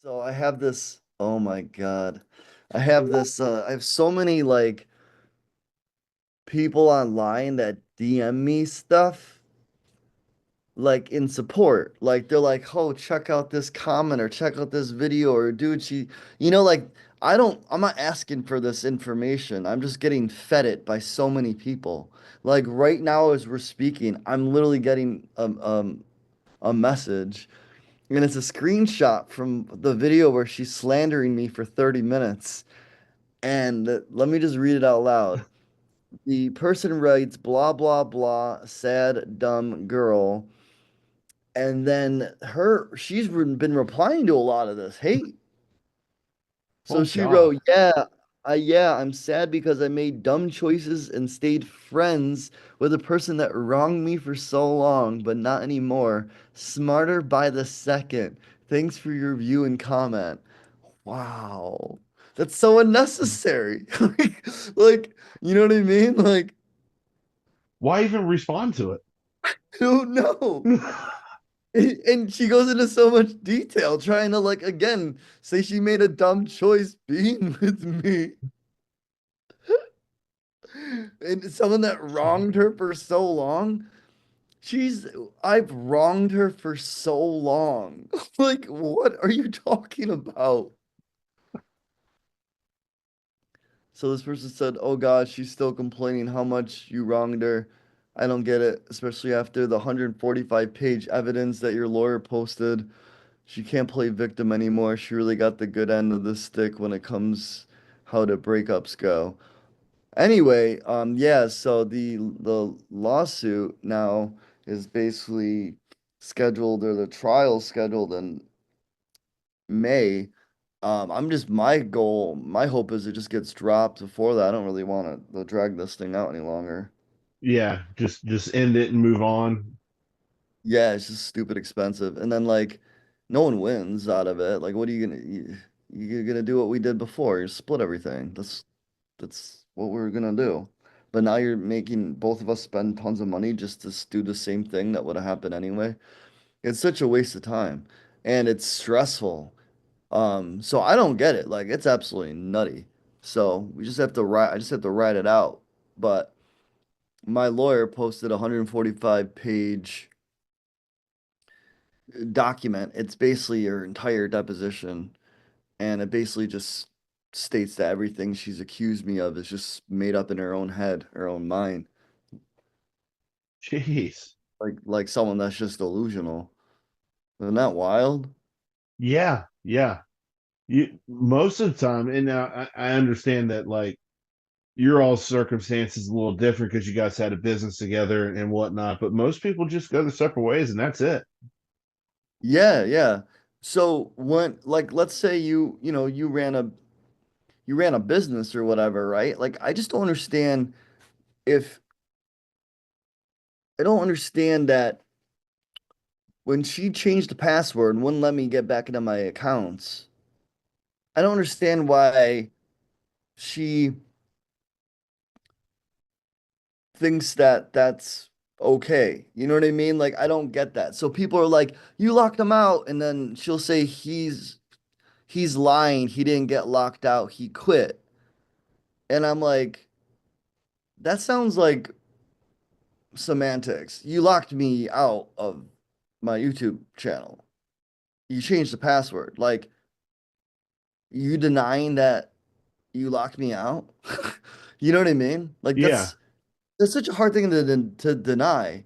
So I have this, oh my God. I have so many like people online that DM me stuff like in support. Like they're like, "Oh, check out this comment or check out this video or dude, like I'm not asking for this information. I'm just getting fed it by so many people. Like right now as we're speaking, I'm literally getting a message. And it's a screenshot from the video where she's slandering me for 30 minutes. And let me just read it out loud. The person writes, blah, blah, blah, sad, dumb girl. And then she's been replying to a lot of this hate. So Oh she God. wrote, I'm sad because I made dumb choices and stayed friends with a person that wronged me for so long, but not anymore. Smarter by the second. Thanks for your view and comment. Wow. That's so unnecessary. You know what I mean? Like, Why even respond to it? I don't know. And she goes into so much detail trying to like again say she made a dumb choice being with me. And someone that wronged her for so long. She's I've wronged her for so long. Like, what are you talking about? So this person said, "Oh God, she's still complaining how much you wronged her. I don't get it, especially after the 145-page evidence that your lawyer posted. She can't play victim anymore. She really got the good end of the stick when it comes how to breakups go." Anyway, yeah, so the lawsuit now is basically scheduled or the trial scheduled in May. My hope is it just gets dropped before that. I don't really want to drag this thing out any longer. Yeah, just end it and move on. Yeah, it's just stupid expensive. And then like no one wins out of it. Like what are you're gonna do what we did before. You split everything. That's what we are gonna do. But now you're making both of us spend tons of money just to do the same thing that would have happened anyway. It's such a waste of time. And it's stressful. So I don't get it. Like it's absolutely nutty. So we just have to write I just have to write it out. But my lawyer posted a 145 page document. It's basically your entire deposition, and it basically just states that everything she's accused me of is just made up in her own head, her own mind, Jeez. like someone that's just delusional. Isn't that wild? Yeah, yeah. You most of the time, and now I understand that like your all circumstances a little different because you guys had a business together and whatnot, but most people just go their separate ways and that's it. Yeah, yeah. So when like let's say you ran a business or whatever, right? Like I just don't understand if I don't understand that when she changed the password and wouldn't let me get back into my accounts, I don't understand why she thinks that that's okay. You know what I mean? Like, I don't get that. So people are like, you locked him out. And then she'll say he's lying. He didn't get locked out. He quit. And I'm like, that sounds like semantics. You locked me out of my YouTube channel. You changed the password. Like, you denying that you locked me out? You know what I mean? Like, Yeah. that's such a hard thing to deny.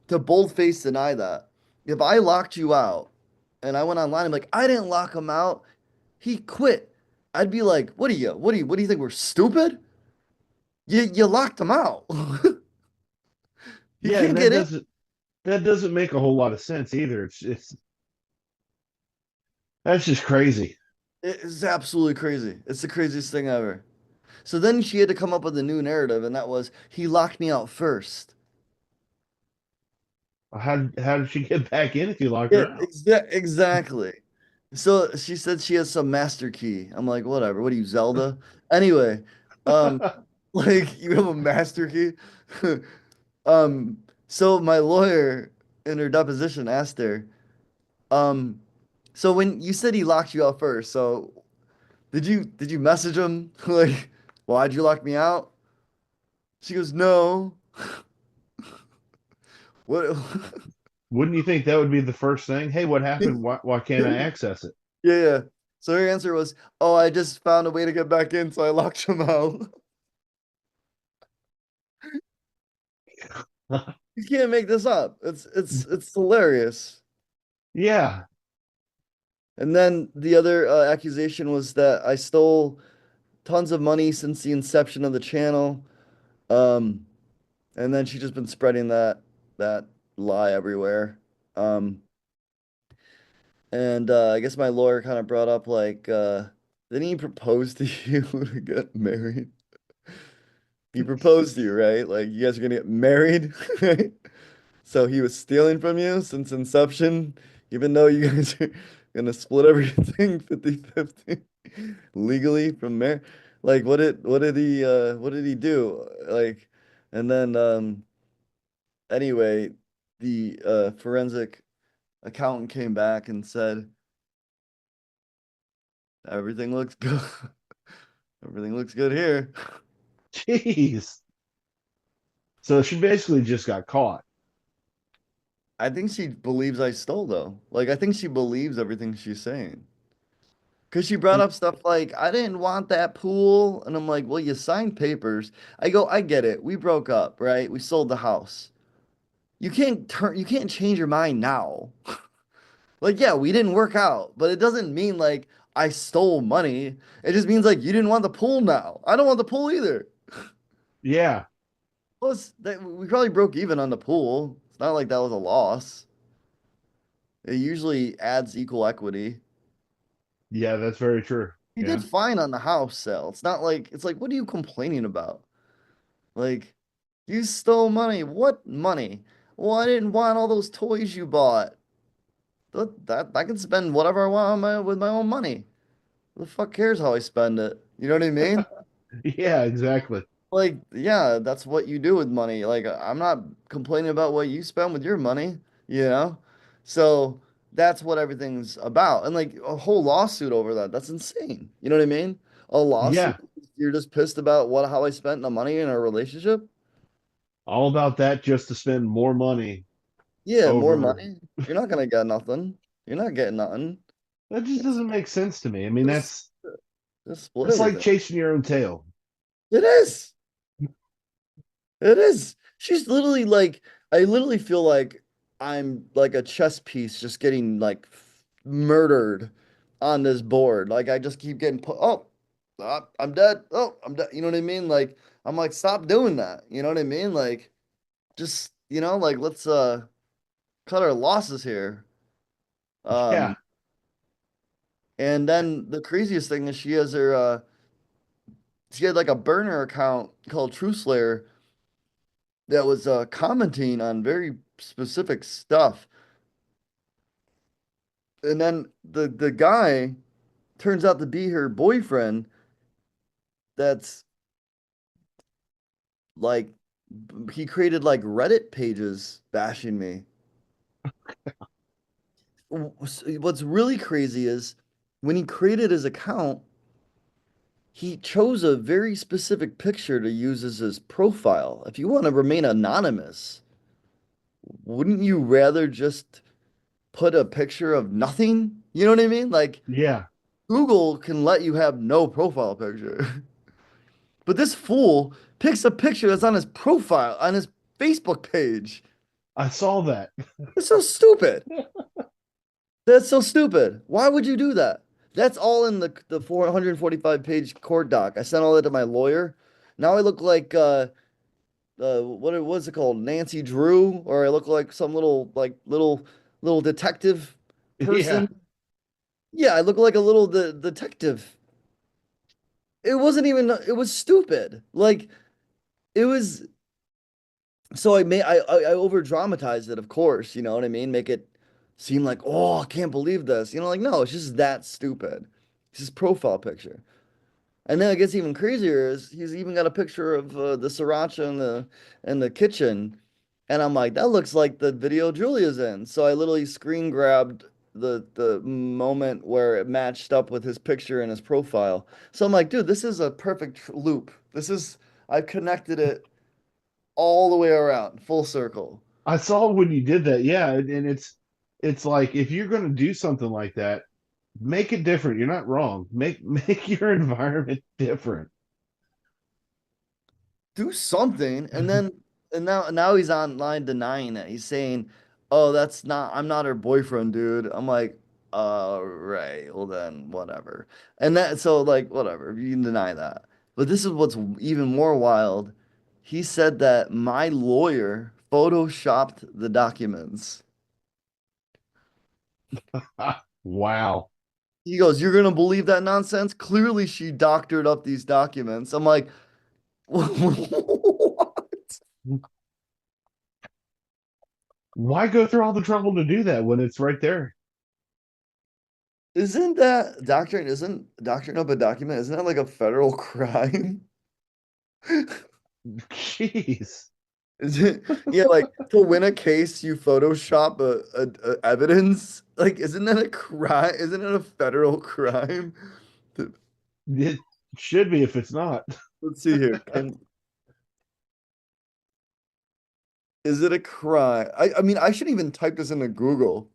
To boldface deny that. If I locked you out and I went online, I'm like, I didn't lock him out. He quit. I'd be like, what do you think? We're stupid? You locked him out. He Yeah, and can't get in. that doesn't make a whole lot of sense either. It's that's just crazy. It's absolutely crazy. It's the craziest thing ever. So then she had to come up with a new narrative, and that was he locked me out first. How did she get back in if you locked Yeah, her out? exactly. So she said she has some master key. I'm like, whatever. What are you, Zelda? Anyway, um, like you have a master key. So my lawyer in her deposition asked her, um, So when you said he locked you out first, so did you message him like, why'd you lock me out? She goes, no. What? Wouldn't you think that would be the first thing? Hey, what happened? Why can't I Yeah, access it? yeah. So her answer was, oh, I just found a way to get back in, so I locked him out. You can't make this up. It's hilarious. Yeah. And then the other accusation was that I stole tons of money since the inception of the channel. Um, and then she's just been spreading that lie everywhere. Um, and I guess my lawyer kind of brought up like, didn't he propose to you to get married? He proposed to you, right? Like you guys are gonna get married, right? So he was stealing from you since inception, even though you guys are gonna split everything 50-50 legally from there. Like what did he do? Like and then anyway, the forensic accountant came back and said everything looks good. Everything looks good here. Jeez. So she basically just got caught. I think she believes I stole though. Like I think she believes everything she's saying. Because she brought And up stuff like, I didn't want that pool. And I'm like, well, you signed papers. I go, I get it. We broke up, right? We sold the house. You can't change your mind now. Like, yeah, we didn't work out, but it doesn't mean like I stole money. It just means like you didn't want the pool now. I don't want the pool either. yeah, Plus, we probably broke even on the pool. It's not like that was a loss. It usually adds equal equity. yeah, that's very true. You did Yeah. fine on the house sale. It's like, what are you complaining about? Like, you stole money. What money? Well, I didn't want all those toys you bought. That I can spend whatever I want with my own money. Who the fuck cares how I spend it? You know what I mean? Yeah, exactly. Like, yeah, that's what you do with money. Like, I'm not complaining about what you spend with your money, you know? So that's what everything's about. And like a whole lawsuit over that, that's insane. You know what I mean? A lawsuit, Yeah. you're just pissed about how I spent the money in our relationship? All about that just to spend more money Yeah, more over. money. You're not gonna get nothing. You're not getting nothing. That just Just, doesn't make sense to me. I mean, just, just split that's like everything. chasing your own tail. It is. It is. She's literally like, I literally feel like I'm like a chess piece just getting like murdered on this board. Like I just keep getting put, oh, I'm dead. Oh, I'm dead. You know what I mean? Like, I'm like, stop doing that. You know what I mean? Like, just, like let's cut our losses here. Yeah. Um, and then the craziest thing is she had like a burner account called Truth that was commenting on very specific stuff. And then the guy turns out to be her boyfriend that's like he created like Reddit pages bashing me. What's really crazy is when he created his account, he chose a very specific picture to use as his profile. If you want to remain anonymous, wouldn't you rather just put a picture of nothing? You know what I mean? Like Yeah. Google can let you have no profile picture. But this fool picks a picture that's on his profile, on his Facebook page. I saw that. It's so stupid. That's so stupid. Why would you do that? That's all in the 445 page court doc. I sent all that to my lawyer. Now I look like what's it called? Nancy Drew, or I look like some little detective Yeah. person. Yeah, I look like a little detective. It wasn't even it was stupid. Like it was so I over dramatized it, of course, you know what I mean? Make it seem like, oh, I can't believe this. Like, no, it's just that stupid. It's his profile picture. And then it gets even crazier is he's even got a picture of the sriracha in the kitchen. And I'm like, that looks like the video Julia's in. So I literally screen grabbed the moment where it matched up with his picture in his profile. So I'm like, dude, this is a perfect loop. I've connected it all the way around, full circle. I saw when you did that. Yeah, and it's like if you're going to do something like that, make it different. You're not wrong. Make your environment different. Do something. And now he's online denying it. He's saying, "Oh, I'm not her boyfriend, dude." I'm like, right. Well then, whatever." And that so like whatever, you can deny that. But this is what's even more wild. He said that my lawyer photoshopped the documents. Wow. He goes, "You're gonna believe that nonsense? Clearly she doctored up these documents." I'm like, what? Why go through all the trouble to do that when it's right there? Isn't doctoring up a document, isn't that like a federal crime? Jeez. Is it, yeah, like to win a case, you Photoshop a evidence? Like, isn't that a crime? Isn't it a federal crime? To- It should be if it's not. Let's see here. Is it a crime? I mean, I should even type this into Google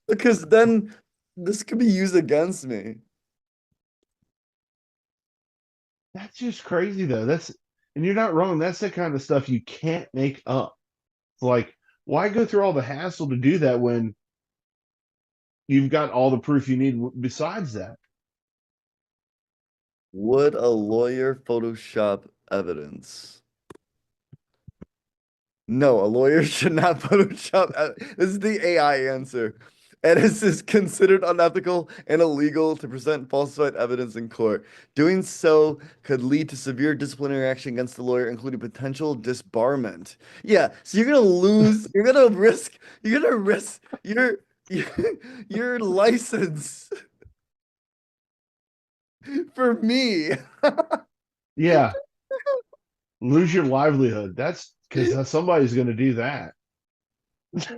because then this could be used against me. That's just crazy though. And you're not wrong. That's the kind of stuff you can't make up. It's like, why go through all the hassle to do that when you've got all the proof you need besides that? Would a lawyer Photoshop evidence? No, a lawyer should not Photoshop. This is the AI answer. And it is considered unethical and illegal to present falsified evidence in court. Doing so could lead to severe disciplinary action against the lawyer, including potential disbarment. Yeah, so you're gonna lose. You're gonna risk your, your license for me. Yeah, lose your livelihood. That's because somebody's going to do that.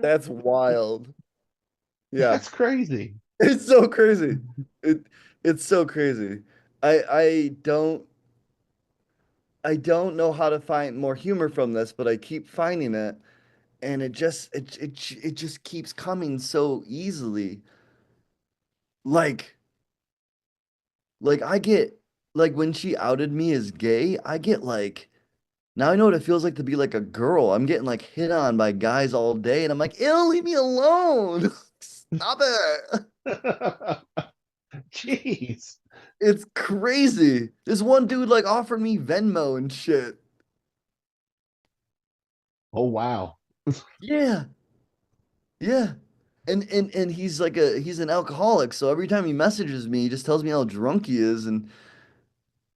That's wild. Yeah. That's crazy. It's so crazy. It it's so crazy. I I don't I don't know how to find more humor from this, but I keep finding it and it just keeps coming so easily. Like I get like when she outed me as gay, I get like now I know what it feels like to be like a girl. I'm getting like hit on by guys all day and I'm like, "Ew, leave me alone." Stop it. Jeez. It's crazy. This one dude like offered me Venmo and shit. Oh, wow. Yeah, yeah. And he's an alcoholic, so every time he messages me, he just tells me how drunk he is and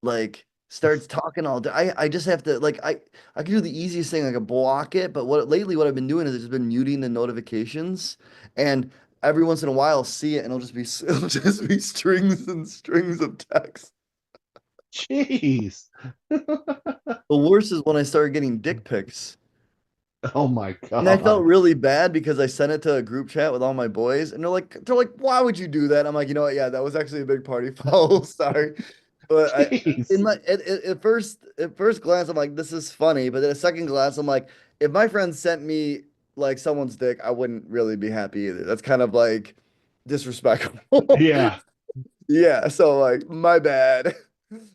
like starts talking all day. I just have to I can do the easiest thing, like a block it, but what I've been doing is I've just been muting the notifications and every once in a while I'll see it and it'll just be strings and strings of text. Jeez. The worst is when I started getting dick pics. Oh, my And I felt God. really bad because I sent it to a group chat with all my boys, and they're like, why would you do that? I'm like, you know what? Yeah, that was actually a big party foul. Sorry, but Jeez. at first glance, I'm like, this is funny, but then at second glance, I'm like, if my friend sent me like someone's dick, I wouldn't really be happy either. That's kind of like disrespectful. Yeah. Yeah, so like, my bad.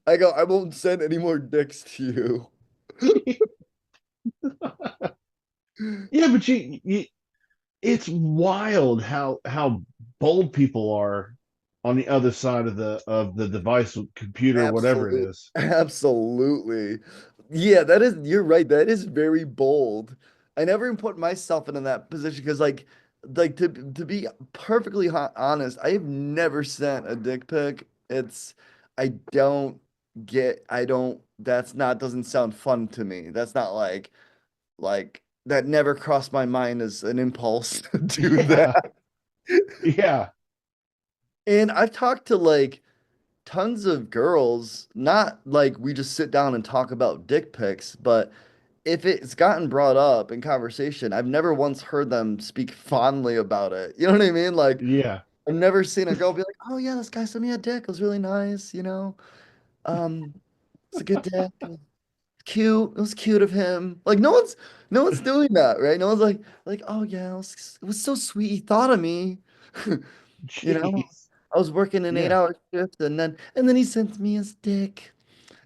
I won't send any more dicks to you. Yeah, but it's wild how bold people are on the other side of the device, computer, whatever it Absolutely. is. Absolutely. Yeah, you're right. That is very bold. I never even put myself into that position because to be perfectly honest, I have never sent a dick pic. I don't I don't that's not doesn't sound fun to me. That's not that never crossed my mind as an impulse to do Yeah. that. Yeah. And I've talked to like tons of girls, not like we just sit down and talk about dick pics, but if it's gotten brought up in conversation, I've never once heard them speak fondly about it. You know what I mean? Like Yeah. I've never seen a girl be like, "Oh yeah, this guy sent me a dick. It was really nice, you know. Um, it's a good dick. Cute. It was cute of him." Like no one's doing that, right? No one's like, "Oh yeah, it was so sweet. He thought of me." You know, Jeez. I was working an eight Yeah. hour shift and then he sent me his dick.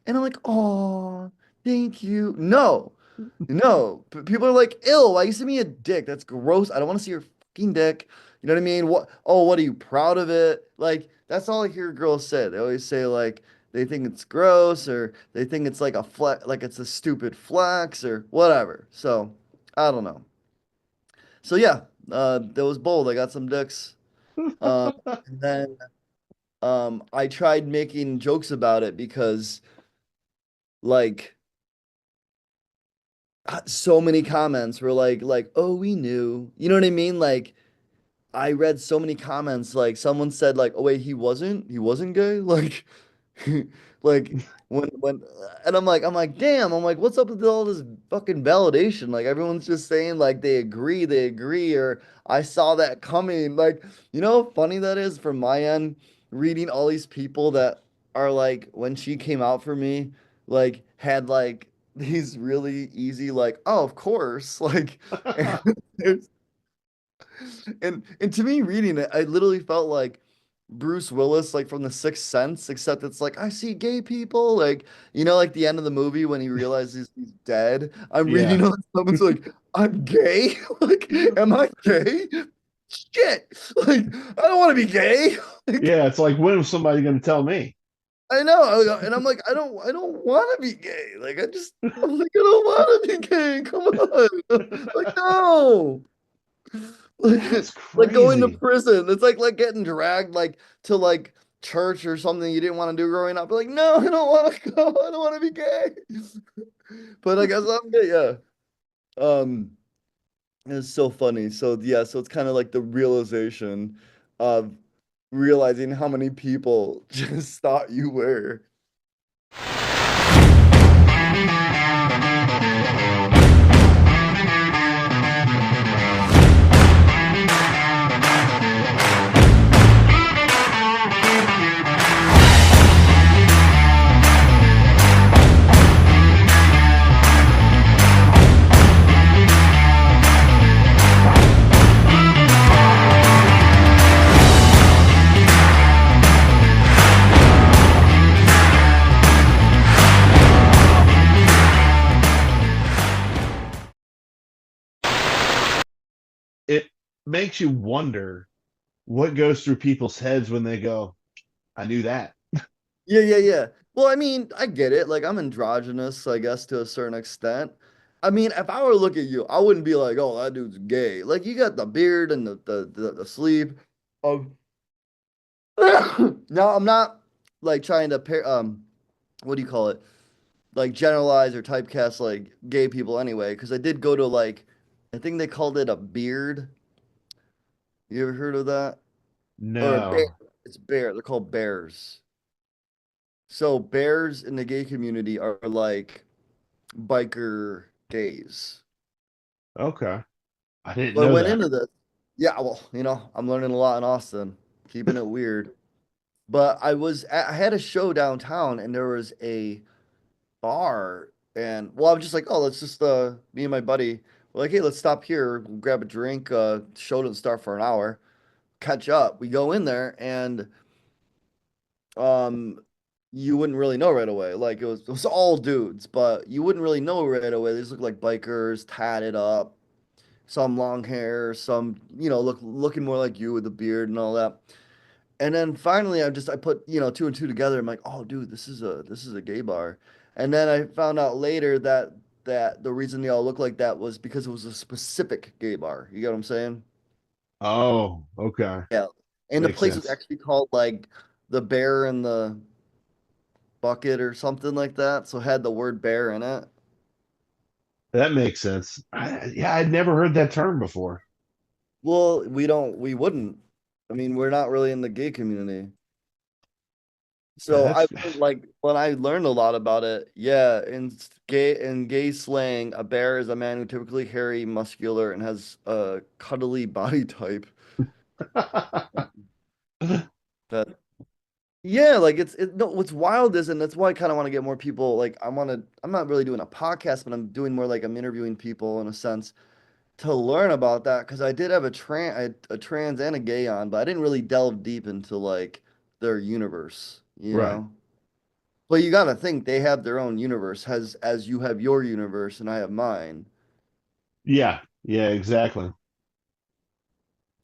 And I'm like, "Oh, thank you." No. No, people are like, "Ill, why you send me a dick? That's gross. I don't want to see your fucking dick." You know what I mean? What? Oh, what are you proud of it? Like, that's all I hear girls say. They always say like they think it's gross or they think it's like a flex, like it's a stupid flex or whatever. So I don't know. So yeah, that was bold. I got some dicks. Um, and then I tried making jokes about it because like so many comments were like, "Oh, we knew." You know what I mean? Like I read so many comments like someone said like, "Oh wait, he wasn't gay?" Like like when and I'm like, "Damn." I'm like, "What's up with all this fucking validation?" Like everyone's just saying like they agree or I saw that coming. Like, how funny that is from my end reading all these people that are like when she came out for me like had like these really easy like, "Oh, of course." Like there's and to me, reading it, I literally felt like Bruce Willis, like from The Sixth Sense, except it's like I see gay people, like like the end of the movie when he realizes he's dead. I'm reading Yeah. on someone's like, "I'm gay." Like, am I gay? Shit! Like, I don't want to be gay. Like, Yeah. It's like, when was somebody going to tell me? I know, and I'm like, I don't want to be gay. Like, I'm like, I don't want to be gay. Come on, like, no. Like, That's like going to crazy. prison. It's like getting dragged like to like church or something you didn't want to do growing up. Like, no, I don't want to go. I don't want to be gay. But I guess I'm gay. Yeah. Um, it's so funny. So yeah, so it's kind of like the realization of realizing how many people just thought you were. It makes you wonder what goes through people's heads when they go, I knew that. Yeah, yeah, yeah. Well, I mean, I get it. Like, I'm androgynous, I guess, to a certain extent. I mean, if I were to look at you, I wouldn't be like, "Oh, that dude's gay." Like, you got the beard and the sleeve of. Now, I'm not like trying to pair, what do you call it? Like generalize or typecast like gay people anyway, because I did go to like, I think they called it a beard. You ever heard of that? Or a bear? No. It's bear. They're called bears. So bears in the gay community are like biker gays. Okay. I didn't So I know went that. into this. Yeah, well, I'm learning a lot in Austin, keeping it weird. But I had a show downtown and there was a bar and well, I'm just like, "Oh, let's just me and my buddy, we're like, hey, let's stop here, we'll grab a drink, show doesn't start for an hour, catch up." We go in there and um you wouldn't really know right away. Like it was all dudes, but you wouldn't really know right away. They just look like bikers, tatted up, some long hair, some, looking more like you with the beard and all that. And then finally I put, two and two together. I'm like, "Oh dude, this is a gay bar." And then I found out later that the reason they all look like that was because it was a specific gay bar. You get what I'm saying? Oh, okay. Yeah. And the Makes place was sense. actually called like the Bear in the Bucket or something like that. So it had the word bear in it. That makes sense. Yeah, I'd never heard that term before. Well, we wouldn't. I mean, we're not really in the gay community. So I That's like when I learned a lot about it. Yeah, in gay slang, a bear is a man who typically hairy, muscular, and has a cuddly body type. That yeah, like no. What's wild is, and that's why I kind of want to get more people. Like I want to. I'm not really doing a podcast, but I'm doing more like I'm interviewing people in a sense to learn about that because I did have a trans and a gay on, but I didn't really delve deep into like their universe, you right. know. But you got to think they have their own universe, as you have your universe and I have mine. Yeah, yeah, exactly.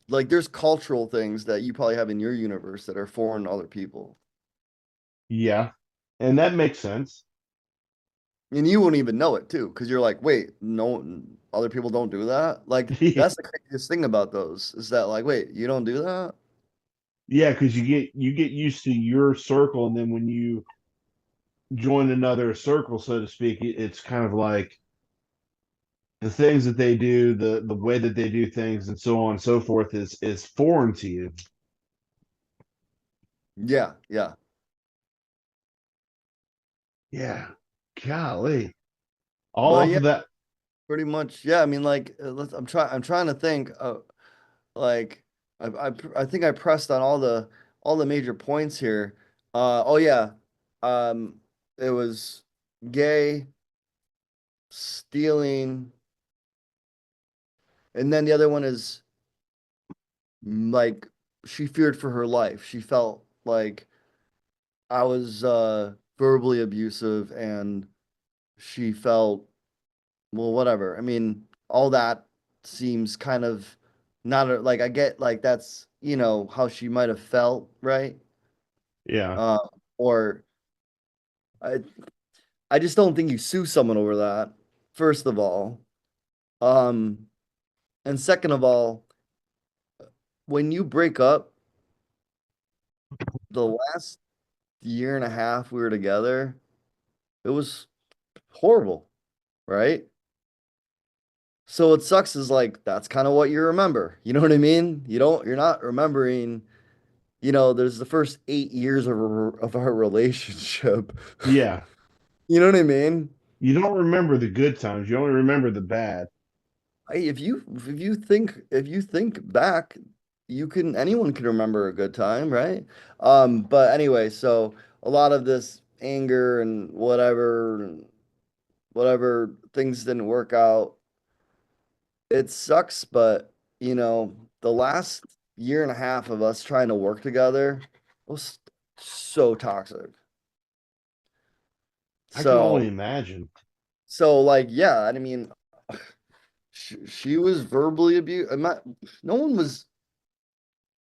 Like there's cultural things that you probably have in your universe that are foreign to other people. Yeah. And that makes sense. And you won't even know it too, because you're like, wait, no, other people don't do that. Like that's the craziest thing about those is that like, wait, you don't do that? Yeah, because you get used to your circle, and then when you join another circle, so to speak, it's kind of like the things that they do, the way that they do things, and so on and so forth is foreign to you. Yeah, yeah. Yeah. Golly. All But off yeah, of that. pretty much. Yeah, I mean, like, I'm trying to think. Like, I think I pressed on all the major points here. Oh yeah, um, it was gay, stealing, and then the other one is like she feared for her life. She felt like I was verbally abusive, and she felt well, whatever. I mean, all that seems kind of not like I get like that's how she might have felt, right? Yeah. Uh, or I I just don't think you sue someone over that, first of all. Um, and second of all, when you break up, the last year and a half we were together, it was horrible, right? So what sucks is like that's kind of what you remember. You know what I mean? You're not remembering, there's the first 8 years of our relationship. Yeah. You know what I mean? You don't remember the good times. You only remember the bad. If you think back, anyone can remember a good time, right? But anyway, so a lot of this anger and whatever things didn't work out. It sucks, but the last year and a half of us trying to work together was so toxic. I can only So, imagine. like, yeah, I mean, she was verbally abused. No one was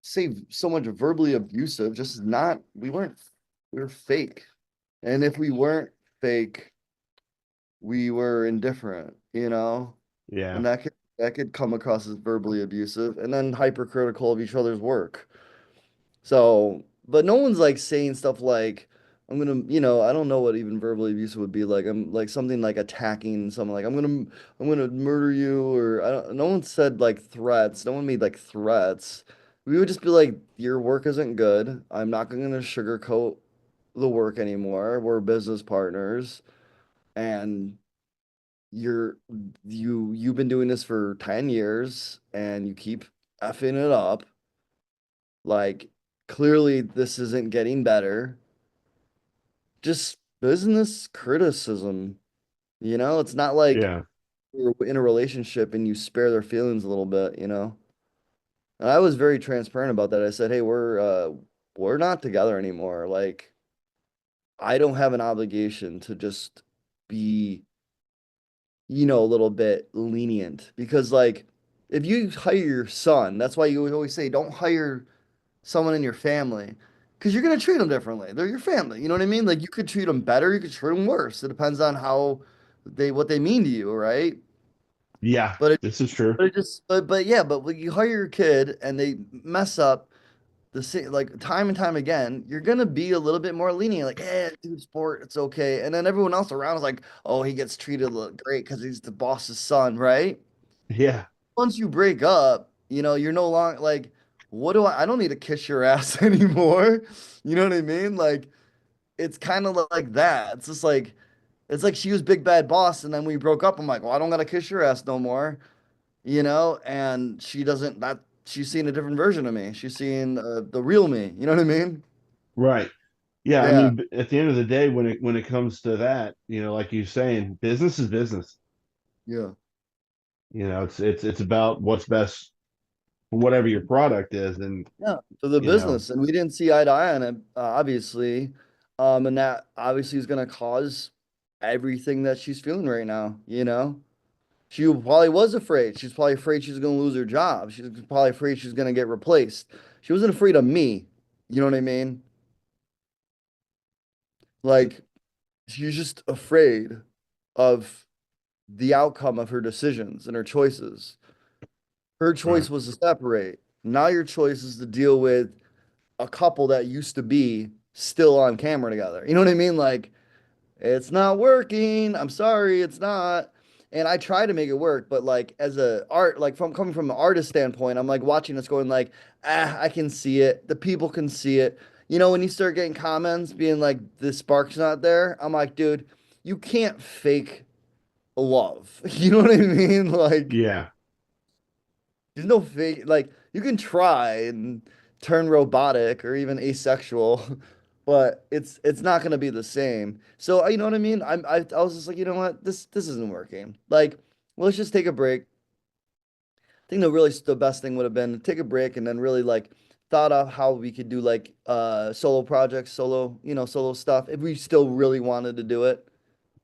say so much verbally abusive, just not, we were fake. And if we weren't fake, we were indifferent, Yeah. and that could come across as verbally abusive and then hypercritical of each other's work. So, but no one's like saying stuff like, I don't know what even verbally abusive would be like. I'm like something like attacking someone, like I'm gonna murder you, or I don't. No one said like threats. No one made like threats. We would just be like, your work isn't good. I'm not gonna sugarcoat the work anymore. We're business partners, and you're you've been doing this for 10 years, and you keep effing it up. Like, clearly, this isn't getting better. Just business criticism. It's not like Yeah. you're in a relationship and you spare their feelings a little bit. And I was very transparent about that. I said, "Hey, we're not together anymore. Like, I don't have an obligation to just be, a little bit lenient because like if you hire your son, that's why you always say don't hire someone in your family because you're going to treat them differently. They're your family. You know what I mean? Like you could treat them better, you could treat them worse. It depends on what they mean to you, right? Yeah. But it, This is true. but it just, but yeah, but when you hire your kid and they mess up the same, like time and time again, you're gonna be a little bit more lenient, like, dude, sport, it's okay. And then everyone else around is like, oh, he gets treated great because he's the boss's son, right? Yeah. Once you break up, you're no longer like, what do I don't need to kiss your ass anymore. You know what I mean? Like, it's kind of like that. It's like she was big bad boss, and then we broke up. I'm like, well, I don't gotta kiss your ass no more, you know? And she doesn't that she's seeing a different version of me. She's seeing the real me. You know what I mean? Right. Yeah, I Yeah, mean, at the end of the day, when it comes to that, like you're saying, business is business. yeah, It's about what's best for whatever your product is, and yeah. For the you know, business, and we didn't see eye to eye on it, obviously, and that obviously is gonna cause everything that she's feeling right now. You know? She probably was afraid. She's probably afraid she's going to lose her job. She's probably afraid she's going to get replaced. She wasn't afraid of me. You know what I mean? Like, she's just afraid of the outcome of her decisions and her choices. Her right. choice was to separate. Now your choice is to deal with a couple that used to be still on camera together. You know what I mean? Like, it's not working. I'm sorry, it's not. And I try to make it work, but like as a art, like from coming from an artist standpoint, I'm like watching this going like, I can see it. The people can see it. You know, when you start getting comments being like the spark's not there, I'm like, dude, you can't fake love. You know what I mean? Like, Yeah, there's no fake, like, you can try and turn robotic or even asexual, but it's not gonna be the same. So you know what I mean? I was just like, you know what? This isn't working. Like, well, let's just take a break. I think the best thing would have been to take a break and then really like thought of how we could do like solo projects, solo stuff if we still really wanted to do it,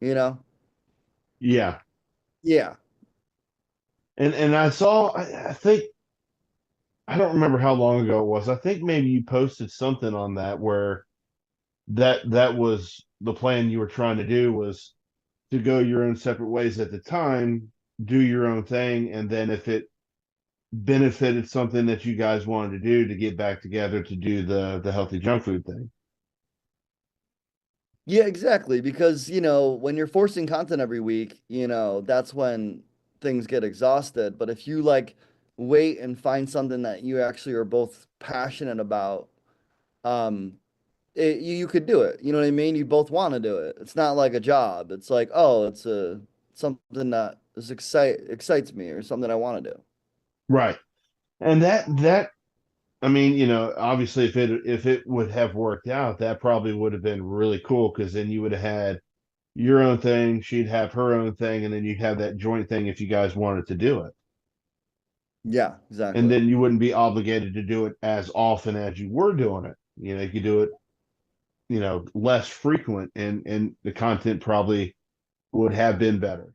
you know? yeah. Yeah. And I think I don't remember how long ago it was. I think maybe you posted something on that where that was the plan you were trying to do, was to go your own separate ways at the time, do your own thing, and then if it benefited something that you guys wanted to do, to get back together to do the healthy junk food thing. Yeah, exactly. Because, when you're forcing content every week, that's when things get exhausted. But if you like wait and find something that you actually are both passionate about, um, you could do it. You know what I mean? You both want to do it. It's not like a job. It's like, oh, something that excites me or something I want to do. Right. And that I mean, obviously if it would have worked out, that probably would have been really cool, because then you would have had your own thing, she'd have her own thing, and then you'd have that joint thing if you guys wanted to do it. Yeah, And exactly. then you wouldn't be obligated to do it as often as you were doing it. You could do it, less frequent, and the content probably would have been better.